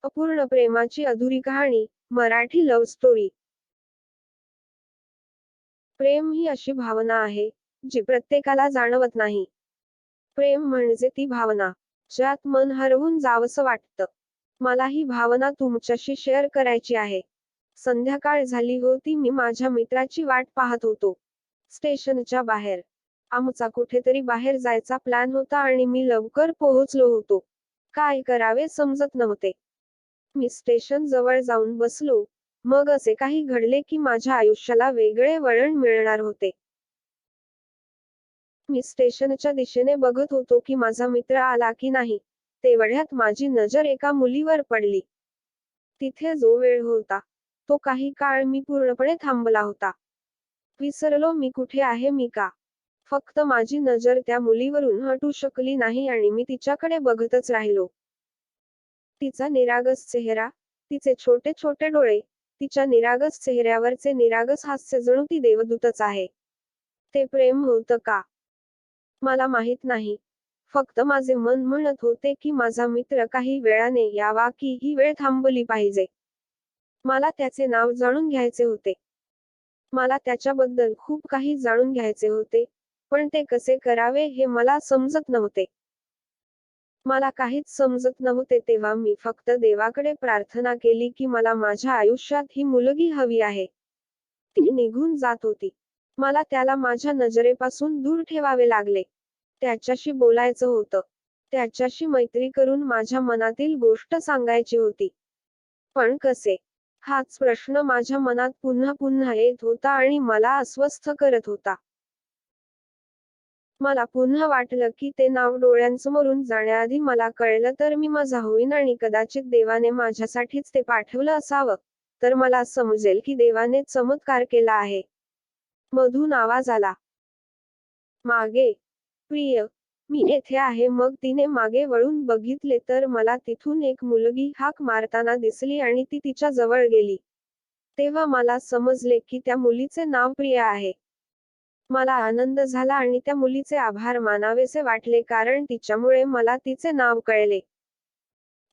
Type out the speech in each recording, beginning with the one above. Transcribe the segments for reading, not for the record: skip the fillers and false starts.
अपूर्ण प्रेमाची अधुरी कहाणी, मराठी लव्ह स्टोरी. प्रेम ही अशी भावना आहे, जी प्रत्येकाला जाणवत नाही. प्रेम म्हणजे ती भावना, ज्यात मन हरवून जावंसं वाटतं. मला ही भावना तुमच्याशी शेअर करायची आहे. संध्याकाळ झाली होती. मी माझ्या मित्राची वाट पाहत होतो. स्टेशनच्या बाहेर. आमचा कुठेतरी बाहेर जायचा प्लॅन होता आणि मी लवकर पोहोचलो होतो. काय करावे समजत नव्हते. मी स्टेशन जवळ जाऊन बसलो. मग असे काही घडले की माझ्या आयुष्याला वेगळे वळण मिळणार होते. मी स्टेशनच्या दिशेने बघत होतो की माझा मित्र आला की नाही. तेवढ्यात माझी नजर एका मुलीवर पडली. तिथे जो वेळ होता, तो काही काळ मी पूर्णपणे थांबला होता. विसरलो मी कुठे आहे, मी का. फक्त माझी नजर त्या मुलीवरून हटू शकली नाही आणि मी तिच्याकडे बघतच राहिलो. तिचा निरागस चेहरा, तिचे छोटे छोटे डोळे, तिच्या निरागस चेहऱ्यावरचे निरागस हास्य, जणू ती देवदूतच आहे. ते प्रेम होतं का? मला माहित नाही. फक्त माझे मन म्हणत होते की माझा मित्र काही वेळाने यावा, की ही वेळ थांबली पाहिजे. मला त्याचे नाव जाणून घ्यायचे होते. मला त्याच्याबद्दल खूप काही जाणून घ्यायचे होते, पण ते कसे करावे हे मला समजत नव्हते. मला काहीच समजत नव्हते. तेव्हा मी फक्त देवाकडे प्रार्थना केली की मला माझ्या आयुष्यात ही मुलगी हवी आहे. ती निघून जात होती. मला त्याला माझ्या नजरेपासून दूर ठेवावे लागले. त्याच्याशी बोलायचं होतं. त्याच्याशी मैत्री करून माझ्या मनातील गोष्ट सांगायची होती. पण कसे? हाच प्रश्न माझ्या मनात पुन्हा पुन्हा येत होता आणि मला अस्वस्थ करत होता. मला पुन्हा वाटलं की ते नाव डोळ्यांसमोरून जाण्याआधी मला कळलं तर मी माझा होईन आणि कदाचित देवाने माझ्यासाठीच ते पाठवलं असावं. तर मला समजेल की देवाने चमत्कार केला आहे. मधून आवाज आला. मागे. प्रिय, मी येथे आहे. मग तिने मागे वळून बघितले तर मला तिथून एक मुलगी हाक मारताना दिसली आणि ती तिच्या जवळ गेली. तेव्हा मला समजले की त्या मुलीचे नाव प्रिया आहे. मला आनंद झाला आणि त्या मुलीचे आभार मानावेसे वाटले, कारण तिच्यामुळे मला तिचे नाव कळले.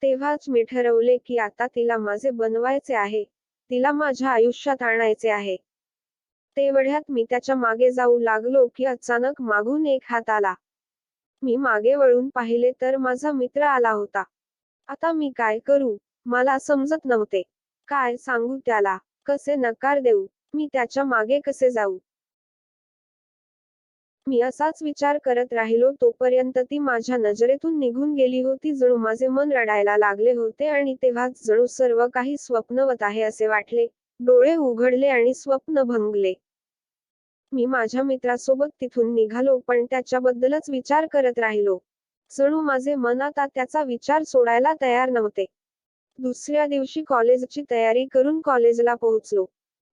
तेव्हाच मी ठरवले की आता तिला माझे बनवायचे आहे. तिला माझ्या आयुष्यात आणायचे आहे. तेवढ्यात मी त्याच्या मागे जाऊ लागलो की अचानक मागून एक हात आला. मी मागे वळून पाहिले तर माझा मित्र आला होता. आता मी काय करू? मला समजत नव्हते. काय सांगू त्याला? कसे नकार देऊ? मी त्याच्या मागे कसे जाऊ? मी असाच विचार करत राहिलो तोपर्यंत ती माझ्या नजरेतून निघून गेली होती. जणू माझे मन रडायला लागले होते आणि तेव्हाच जणू सर्व काही स्वप्नवत आहे असे वाटले. डोळे उघडले आणि स्वप्न भंगले. मी माझ्या मित्रासोबत तिथून निघालो, पण त्याच्याबद्दलच विचार करत राहिलो. जणू माझे मन आता त्याचा विचार सोडायला तयार नव्हते. दुसऱ्या दिवशी कॉलेजची तयारी करून कॉलेजला पोहोचलो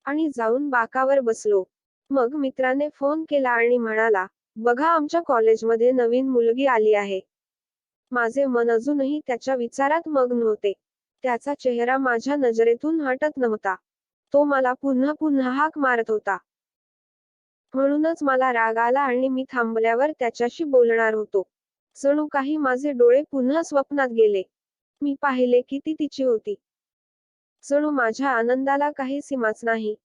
आणि जाऊन बाकावर बसलो. मग मित्राने फोन केला आणि म्हणाला, "बघा, आमच्या कॉलेजमध्ये नवीन मुलगी आली आहे." माझे मन अजूनही त्याच्या विचारात मग्न होते. त्याचा चेहरा माझ्या नजरेतून हटत नव्हता. तो मला पुन्हा पुन्हा हाक मारत होता. म्हणूनच मला राग आला आणि मी थांबल्यावर त्याच्याशी बोलणार होतो. जणू काही माझे डोळे पुन्हा स्वप्नात गेले. मी पाहिले की ती तिची होती. जणू माझ्या आनंदाला काही सीमाच नाही.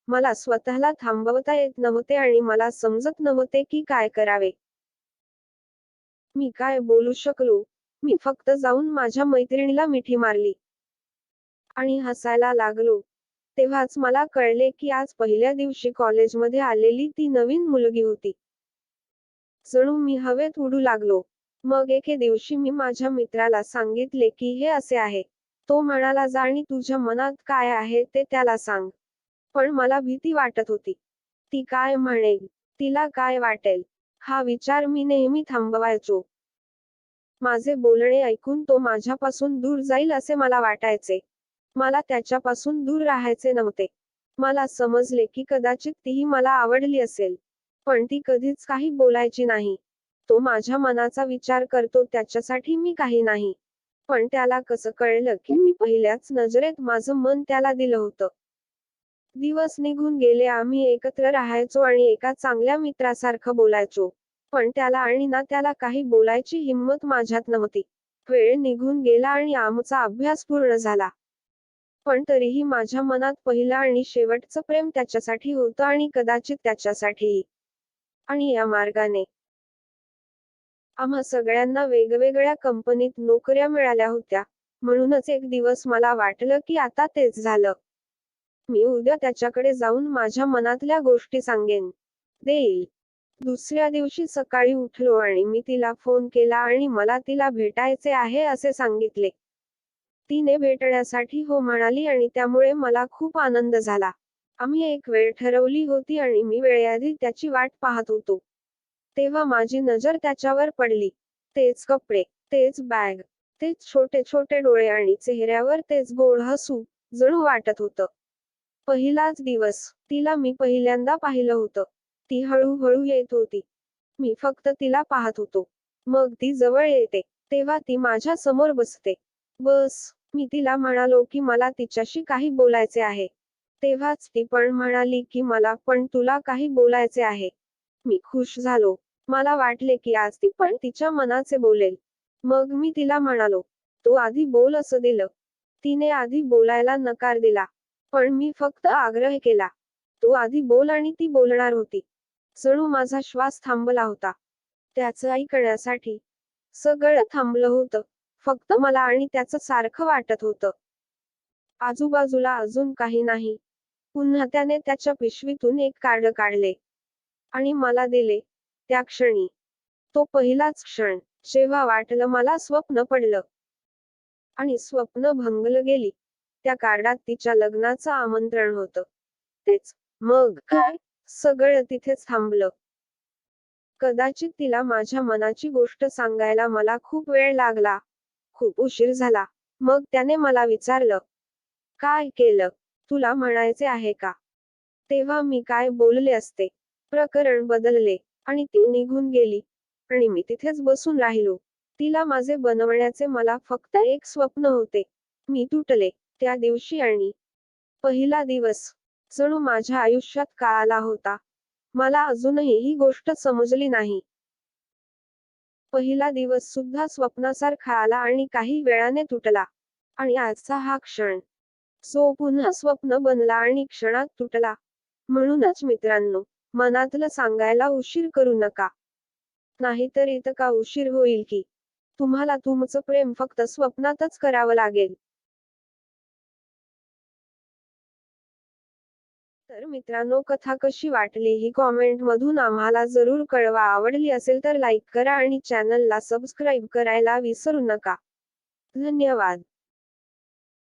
मला स्वतःला थांबवता येत नव्हते आणि मला समजत नव्हते की काय करावे. मी काय बोलू शकलो? मी फक्त जाऊन माझ्या मैत्रिणीला मिठी मारली आणि हसायला लागलो. तेव्हाच मला कळले की आज पहिल्या दिवशी कॉलेजमध्ये आलेली ती नवीन मुलगी होती. जणू मी हवेत उडू लागलो. मग एके दिवशी मी माझ्या मित्राला सांगितले की हे असे आहे. तो म्हणाला, "जा आणि तुझ्या मनात काय आहे ते त्याला सांग." पण मला भीती वाटत होती. ती काय म्हणेल? तिला काय वाटेल? हा विचार मी नेहमी थांबवायचो. माझे बोलणे ऐकून तो माझ्यापासून दूर जाईल असे मला वाटायचे. मला त्याच्यापासून दूर राहायचे नव्हते. मला समजले की कदाचित तीही मला आवडली असेल. पण ती कधीच काही बोलायची नाही. तो माझ्या मनाचा विचार करतो त्याच्यासाठी मी काही नाही. पण त्याला कसं कळलं की मी पहिल्याच नजरेत माझं मन त्याला दिलं होतं. दिवस निघून गेले. आम्ही एकत्र राहायचो आणि एका चांगल्या मित्रासारखं बोलायचो. पण त्याला आणि ना त्याला काही बोलायची हिंमत माझ्यात नव्हती. वेळ निघून गेला आणि आमचा अभ्यास पूर्ण झाला. पण तरीही माझ्या मनात पहिलं आणि शेवटचं प्रेम त्याच्यासाठी होतं आणि कदाचित त्याच्यासाठीही. आणि या मार्गाने आम्हा सगळ्यांना वेगवेगळ्या कंपनीत नोकऱ्या मिळाल्या होत्या. म्हणूनच एक दिवस मला वाटलं की आता तेच झालं. मी उद्या त्याच्याकडे जाऊन माझ्या मनातल्या गोष्टी सांगेन. देईल. दुसऱ्या दिवशी सकाळी उठलो आणि मी तिला फोन केला आणि मला तिला भेटायचे आहे असे सांगितले. तिने भेटण्यासाठी हो म्हणाली आणि त्यामुळे मला खूप आनंद झाला. आम्ही एक वेळ ठरवली होती आणि मी वेळेआधी त्याची वाट पाहत होतो. तेव्हा माझी नजर त्याच्यावर पडली. तेच कपडे, तेच बॅग, तेच छोटे छोटे डोळे आणि चेहऱ्यावर तेच गोड हसू, जणू वाटत होतं. पहिलाच दिवस, तिला मी पहिल्यांदा पाहिलं होतं. ती हळूहळू येत होती. मी फक्त तिला पाहत होतो. मग ती जवळ येते, तेव्हा ती माझ्या समोर बसते. बस, मी तिला म्हणालो की मला तिच्याशी काही बोलायचे आहे. तेव्हाच ती पण म्हणाली की मला पण तुला काही बोलायचे आहे. मी खुश झालो. मला वाटले की आज ती पण तिच्या मनाचे बोलेल. मग मी तिला म्हणालो, तू आधी बोल असं दिलं. तिने आधी बोलायला नकार दिला. पण मी फक्त आग्रह केला. तू आधी बोल आणि ती बोलणार होती. जणू माझा श्वास थांबला होता. त्याचं ऐकण्यासाठी. सगळं थांबलं होतं. फक्त मला आणि त्याचं सारखं वाटत होतं. आजूबाजूला अजून काही नाही. पुन्हा त्याने त्याच्या पिशवीतून एक कार्ड काढले. आणि मला दिले. त्या क्षणी. तो पहिलाच क्षण, जेव्हा वाटलं मला स्वप्न पडलं. आणि स्वप्न भंगलं गेली. त्या कार्डात तिच्या लग्नाचं आमंत्रण होतं. तेच. मग काय? सगळं तिथेच थांबलं. कदाचित तिला माझ्या मनाची गोष्ट सांगायला मला खूप वेळ लागला. खूप उशीर झाला. मग त्याने मला विचारलं, काय केलं? तुला म्हणायचे आहे का? तेव्हा मी काय बोलले असते? प्रकरण बदलले. आणि ती निघून गेली. आणि मी तिथेच बसून राहिलो. तिला माझे बनवण्याचे मला फक्त एक स्वप्न होते. मी तुटले. त्या दिवशी आणि पहिला दिवस जणू माझ्या आयुष्यात का आला होता. मला अजूनही ही गोष्ट समजली नाही. पहिला दिवस सुद्धा स्वप्नासारखा आला आणि काही वेळाने तुटला. आणि आजचा हा क्षण, जो पुन्हा स्वप्न बनला आणि क्षणात तुटला. म्हणूनच मित्रांनो, मनातलं सांगायला उशीर करू नका. नाहीतर इतका उशीर होईल की तुम्हाला तुमचं प्रेम फक्त स्वप्नातच करावं लागेल. तर मित्रांनो, कथा कशी वाटली ही कॉमेंट मधून आम्हाला जरूर कळवा. आवडली असेल तर लाईक करा आणि चॅनलला सबस्क्राईब करायला विसरू नका. धन्यवाद.